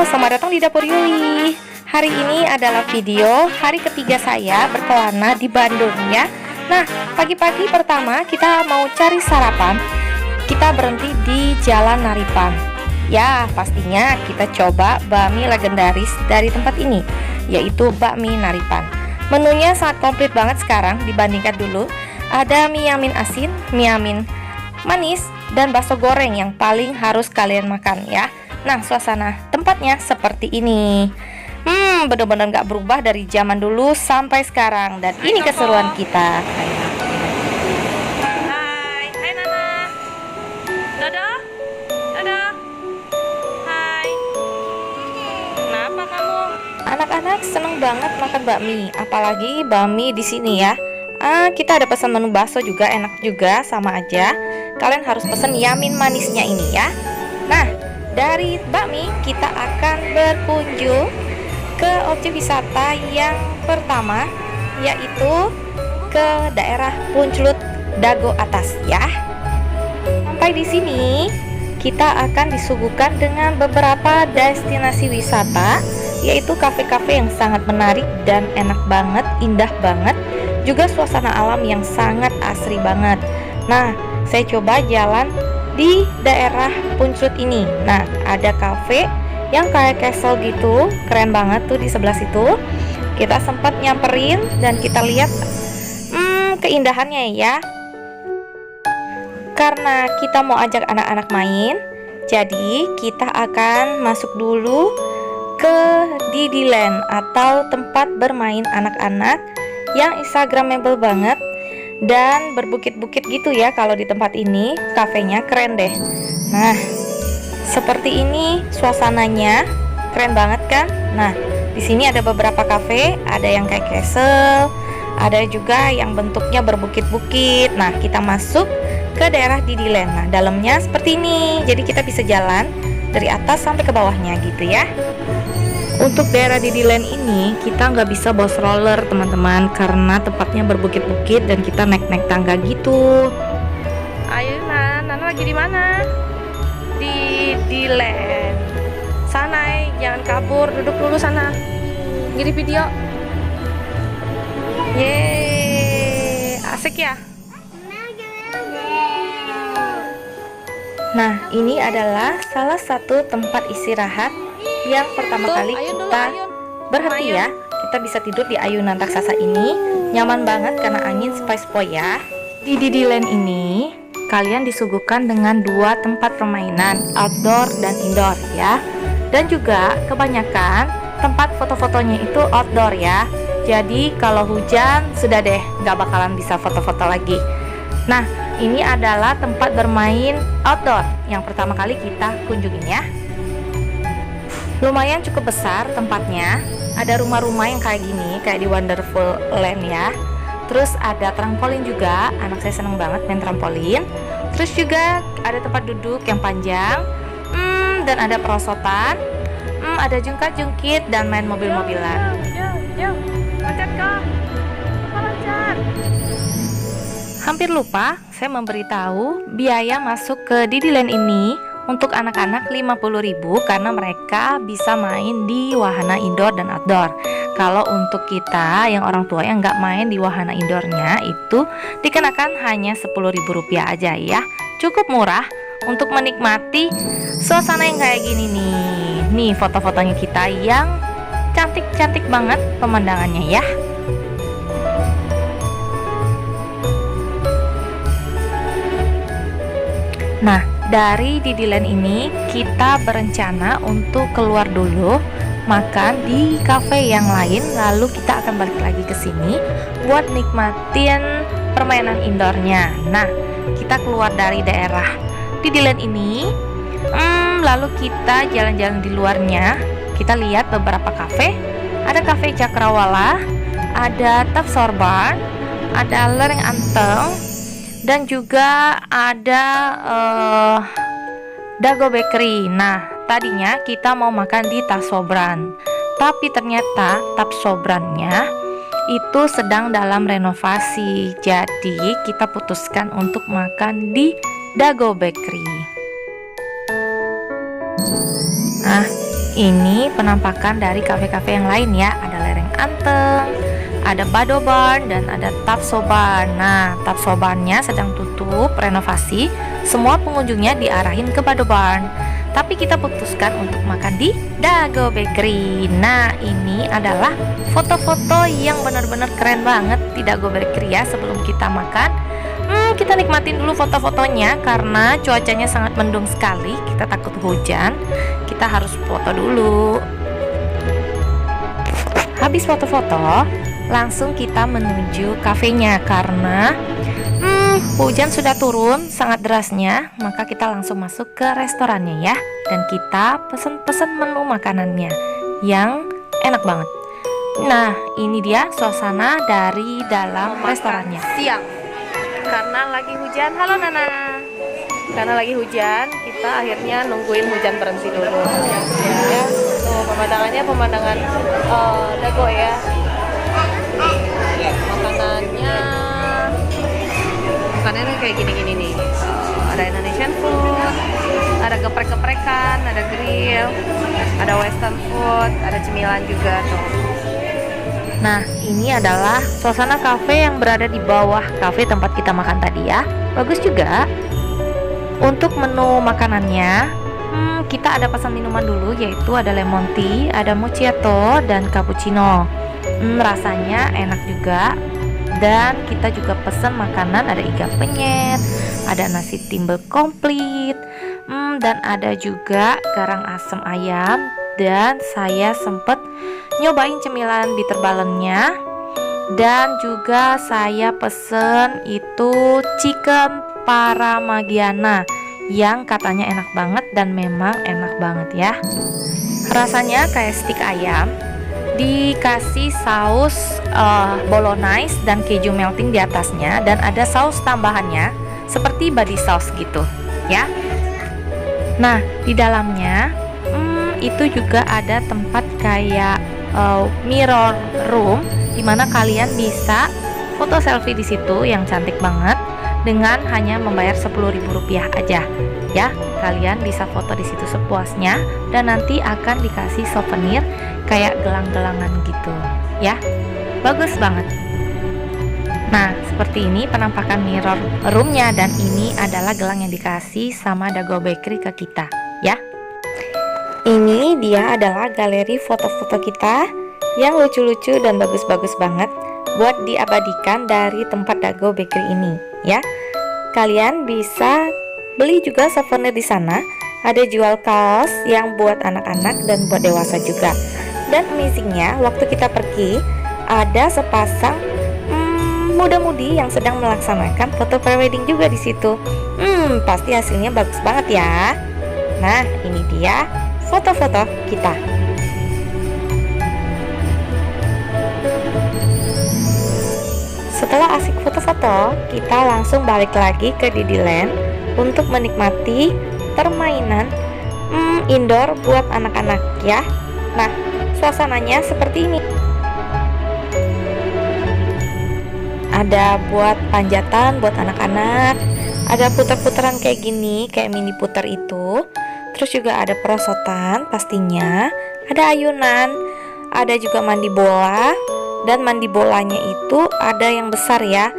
selamat datang di Dapur Yuli. Hari ini adalah video hari ketiga saya berkelana di Bandung ya. Nah, pagi-pagi pertama kita mau cari sarapan. Kita berhenti di Jalan Naripan. Ya, pastinya kita coba bakmi legendaris dari tempat ini, yaitu bakmi Naripan. Menunya sangat komplit banget sekarang dibandingkan dulu. Ada mie yamin asin, mie yamin manis, dan bakso goreng yang paling harus kalian makan ya. Nah, suasana tempatnya seperti ini. Bener-bener gak berubah dari zaman dulu sampai sekarang. Dan ini keseruan kita. Hai Nana. Dodo. Hai. Kenapa kamu? Anak-anak seneng banget makan bakmi, apalagi bakmi di sini ya. Kita ada pesan menu bakso juga, enak juga, sama aja. Kalian harus pesen yamin manisnya ini ya. Nah, dari bakmi kita akan berkunjung ke objek wisata yang pertama, yaitu ke daerah Punclut Dago Atas ya. Sampai di sini kita akan disuguhkan dengan beberapa destinasi wisata, yaitu kafe-kafe yang sangat menarik dan enak banget, indah banget, juga suasana alam yang sangat asri banget. Nah, saya coba jalan di daerah Punclut ini. Nah, ada cafe yang kayak castle gitu, keren banget tuh di sebelah situ. Kita sempat nyamperin dan kita lihat keindahannya ya. Karena kita mau ajak anak-anak main, jadi kita akan masuk dulu ke Didiland atau tempat bermain anak-anak yang instagramable banget dan berbukit-bukit gitu ya. Kalau di tempat ini kafenya keren deh. Nah, seperti ini suasananya, keren banget kan? Nah, di sini ada beberapa kafe, ada yang kayak castle, ada juga yang bentuknya berbukit-bukit. Nah, kita masuk ke daerah Didiland. Nah, dalamnya seperti ini. Jadi kita bisa jalan dari atas sampai ke bawahnya gitu ya. Untuk daerah Didiland ini kita nggak bisa bawa stroller teman-teman, karena tempatnya berbukit-bukit dan kita naik-naik tangga gitu. Ayo Nana lagi di mana? Di Didiland. Sana, jangan kabur, duduk dulu sana. Gini video. Yeay, asik ya. Nah, ini adalah salah satu tempat istirahat yang pertama kali kita berhenti ya. Kita bisa tidur di ayunan raksasa ini, nyaman banget karena angin sepoi-sepoi ya. Di Didiland ini kalian disuguhkan dengan dua tempat permainan, outdoor dan indoor ya. Dan juga kebanyakan tempat foto-fotonya itu outdoor ya. Jadi kalau hujan sudah deh, nggak bakalan bisa foto-foto lagi. Nah, ini adalah tempat bermain outdoor yang pertama kali kita kunjungin ya. Lumayan cukup besar tempatnya. Ada rumah-rumah yang kayak gini, kayak di Wonderful Land ya. Terus ada trampolin juga, anak saya seneng banget main trampolin. Terus juga ada tempat duduk yang panjang, dan ada perosotan, ada jungkat-jungkit dan main mobil-mobilan. Loncat kok, loncat. Hampir lupa saya memberitahu biaya masuk ke Didiland ini untuk anak-anak 50.000 karena mereka bisa main di wahana indoor dan outdoor. Kalau untuk kita yang orang tua yang nggak main di wahana indoornya itu dikenakan hanya Rp10.000 aja ya. Cukup murah untuk menikmati suasana yang kayak gini nih. Nih foto-fotonya kita yang cantik-cantik banget pemandangannya ya. Nah, dari Didiland ini kita berencana untuk keluar dulu, makan di cafe yang lain, lalu kita akan balik lagi ke sini buat nikmatin permainan indoornya. Nah, kita keluar dari daerah Didiland ini, lalu kita jalan-jalan di luarnya. Kita lihat beberapa cafe. Ada cafe Cakrawala, ada Tap Sorban, ada Lereng Anteng, dan juga ada Dago Bakery. Nah, tadinya kita mau makan di Tapsobran, tapi ternyata Tapsobrannya itu sedang dalam renovasi. Jadi kita putuskan untuk makan di Dago Bakery. Nah, Ini penampakan dari kafe-kafe yang lain ya. Ada Lereng Anteng, ada Bado Barn, dan ada Tapso Barn. Nah, Tapso Barnnya sedang tutup renovasi. Semua pengunjungnya diarahin ke Bado Barn. Tapi kita putuskan untuk makan di Dago Bakery. Nah, ini adalah foto-foto yang benar-benar keren banget di Dago Bakery ya. Sebelum kita makan, kita nikmatin dulu foto-fotonya karena cuacanya sangat mendung sekali. Kita takut hujan. Kita harus foto dulu. Habis foto-foto, langsung kita menuju kafenya karena hujan sudah turun sangat derasnya, maka kita langsung masuk ke restorannya ya. Dan kita pesen-pesen menu makanannya yang enak banget. Nah, ini dia suasana dari dalam restorannya. Siang, karena lagi hujan. Halo Nana. Karena lagi hujan, kita akhirnya nungguin hujan berhenti dulu. Ya, tuh pemandangannya pemandangan Dago ya. Makanannya kayak gini-gini nih. Ada Indonesian food, ada geprek-geprekan, ada grill, ada western food, ada cemilan juga tuh. Nah, ini adalah suasana kafe yang berada di bawah kafe tempat kita makan tadi ya. Bagus juga. Untuk menu makanannya, kita ada pesan minuman dulu, yaitu ada lemon tea, ada macchiato, dan cappuccino. Rasanya enak juga. Dan kita juga pesan makanan, ada iga penyet, ada nasi timbel komplit, dan ada juga garang asem ayam. Dan saya sempet nyobain cemilan bitter balance-nya. Dan juga saya pesen itu chicken paramagiana yang katanya enak banget, dan memang enak banget ya. Rasanya kayak stik ayam, dikasih saus bolognese dan keju melting di atasnya, dan ada saus tambahannya seperti body sauce gitu ya. Nah, di dalamnya itu juga ada tempat kayak mirror room, dimana kalian bisa foto selfie di situ yang cantik banget dengan hanya membayar Rp10.000 aja ya. Kalian bisa foto di situ sepuasnya, dan nanti akan dikasih souvenir kayak gelang-gelangan gitu ya. Bagus banget. Nah, seperti ini penampakan mirror roomnya, dan ini adalah gelang yang dikasih sama Dago Bakery ke kita ya. Ini dia adalah galeri foto-foto kita yang lucu-lucu dan bagus-bagus banget buat diabadikan dari tempat Dago Bakery ini ya. Kalian bisa beli juga souvenir di sana. Ada jual kaos yang buat anak-anak dan buat dewasa juga. Dan amazingnya, waktu kita pergi ada sepasang muda-mudi yang sedang melaksanakan foto prewedding juga di situ. Pasti hasilnya bagus banget ya. Nah, ini dia foto-foto kita. Setelah asik foto-foto, kita langsung balik lagi ke Didiland untuk menikmati permainan indoor buat anak-anak ya. Nah, suasananya seperti ini. Ada buat panjatan buat anak-anak, ada putar-putaran kayak gini, kayak mini putar itu. Terus juga ada perosotan pastinya, ada ayunan, ada juga mandi bola. Dan mandi bolanya itu ada yang besar ya.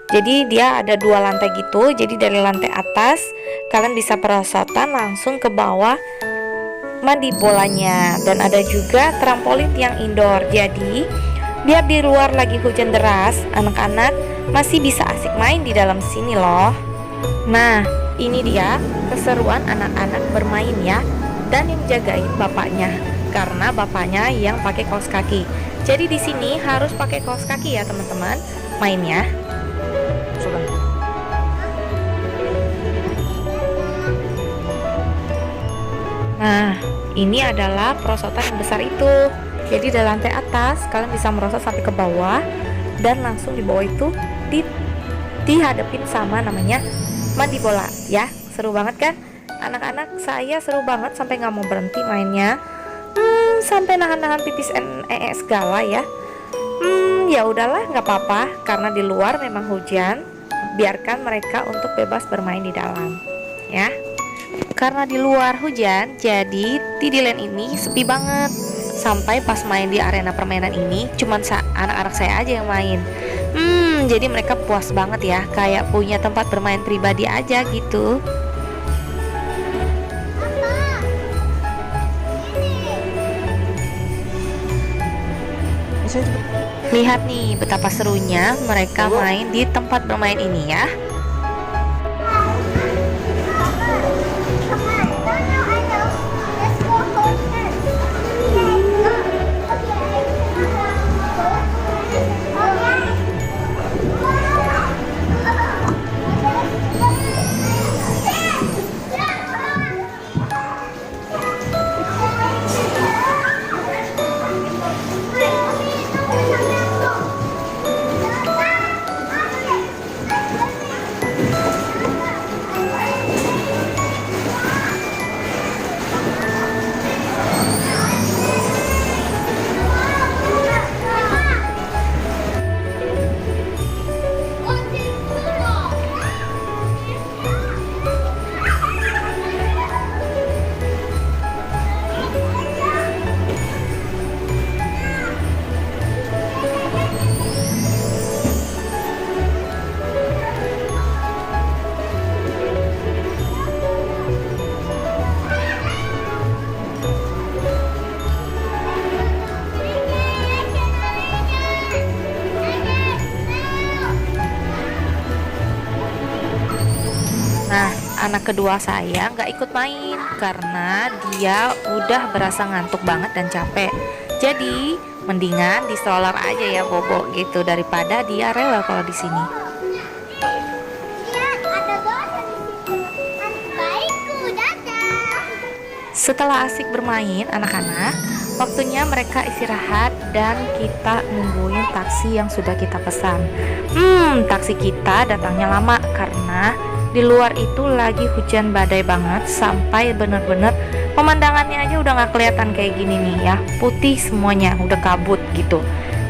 Jadi dia ada 2 lantai gitu. Jadi dari lantai atas kalian bisa perosotan langsung ke bawah mandi bolanya. Dan ada juga trampolin yang indoor. Jadi biar di luar lagi hujan deras, anak-anak masih bisa asik main di dalam sini loh. Nah, ini dia keseruan anak-anak bermain ya. Dan yang jagain bapaknya, karena bapaknya yang pakai kaos kaki. Jadi di sini harus pakai kaos kaki ya teman-teman mainnya. Nah, ini adalah perosotan yang besar itu. Jadi dari lantai atas kalian bisa merosot sampai ke bawah, dan langsung di bawah itu dihadapin sama namanya mandi bola ya. Seru banget kan? Anak-anak saya seru banget sampai nggak mau berhenti mainnya. Sampai nahan-nahan pipis segala ya. Ya udahlah, nggak apa-apa karena di luar memang hujan. Biarkan mereka untuk bebas bermain di dalam ya. Karena di luar hujan, jadi Tidiland ini sepi banget. Sampai pas main di arena permainan ini, cuman anak-anak saya aja yang main. Jadi mereka puas banget ya, kayak punya tempat bermain pribadi aja gitu. Lihat nih betapa serunya mereka main di tempat bermain ini ya. Nah, anak kedua saya nggak ikut main karena dia udah berasa ngantuk banget dan capek. Jadi, mendingan di stroller aja ya Bobo gitu daripada dia rewel kalau di sini. Setelah asik bermain anak-anak, waktunya mereka istirahat dan kita nungguin taksi yang sudah kita pesan. Taksi kita datangnya lama karena di luar itu lagi hujan badai banget, sampai bener-bener pemandangannya aja udah gak kelihatan kayak gini nih ya, putih semuanya, udah kabut gitu.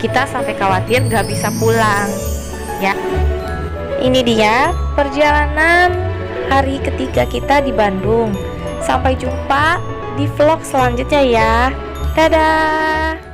Kita sampai khawatir gak bisa pulang ya. Ini dia perjalanan hari ketiga kita di Bandung. Sampai jumpa di vlog selanjutnya ya. Dadah.